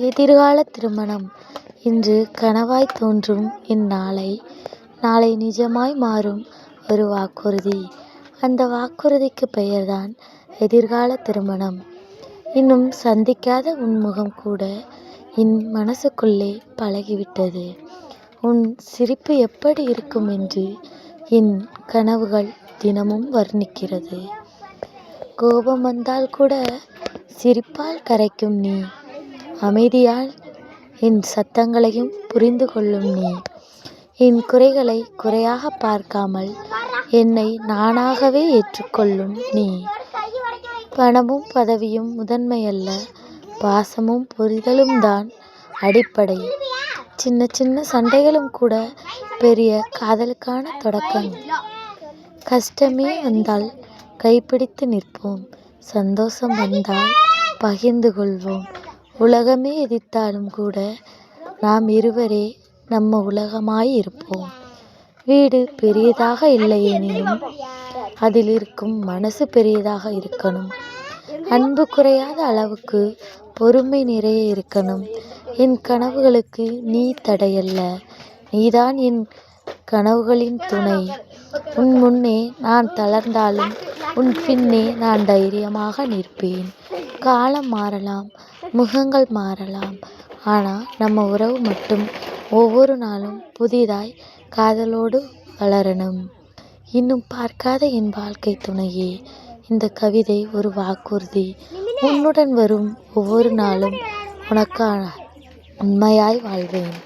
எதிர்கால திருமணம். இன்று கனவாய் தோன்றும் இந்நாளை நாளை நிஜமாய் மாறும் ஒரு வாக்குறுதி. அந்த வாக்குறுதிக்கு பெயர்தான் எதிர்கால திருமணம். இன்னும் சந்திக்காத உன் முகம் கூட என் மனசுக்குள்ளே பழகிவிட்டது. உன் சிரிப்பு எப்படி இருக்கும் என்று என் கனவுகள் தினமும் வர்ணிக்கிறது. கோபம் வந்தால் கூட சிரிப்பால் கரைக்கும் நீ. அமைதியால் என் சத்தங்களையும் புரிந்து கொள்ளும் நீ. என் குறைகளை குறையாக பார்க்காமல் என்னை நானாகவே ஏற்றுக்கொள்ளும் நீ. பணமும் பதவியும் முதன்மையல்ல, பாசமும் புரிதலும் தான் அடிப்படை. சின்ன சின்ன சண்டைகளும் கூட பெரிய காதலுக்கான தொடக்கம். கஷ்டமே வந்தால் கைப்பிடித்து நிற்போம், சந்தோஷம் வந்தால் பகிர்ந்து கொள்வோம். உலகமே எதிர்த்தாலும் கூட நாம் இருவரே நம்ம உலகமாய் இருப்போம். வீடு பெரியதாக இல்லை எனினும் அதில் இருக்கும் மனசு பெரியதாக இருக்கணும். அன்பு குறையாத அளவுக்கு பொறுமை நிறைய இருக்கணும். என் கனவுகளுக்கு நீ தடையல்ல, நீதான் என் கனவுகளின் துணை. உன் முன்னே நான் தளர்ந்தாலும் உன் பின்னே நான் தைரியமாக நிற்பேன். காலம் மாறலாம், முகங்கள் மாறலாம், ஆனால் நம்ம உறவு மட்டும் ஒவ்வொரு நாளும் புதிதாய் காதலோடு வளரணும். இன்னும் பார்க்காத என் வாழ்க்கை துணையே, இந்த கவிதை ஒரு வாக்குறுதி. உன்னுடன் வரும் ஒவ்வொரு நாளும் உனக்கான உண்மையாய் வாழ்வேன்.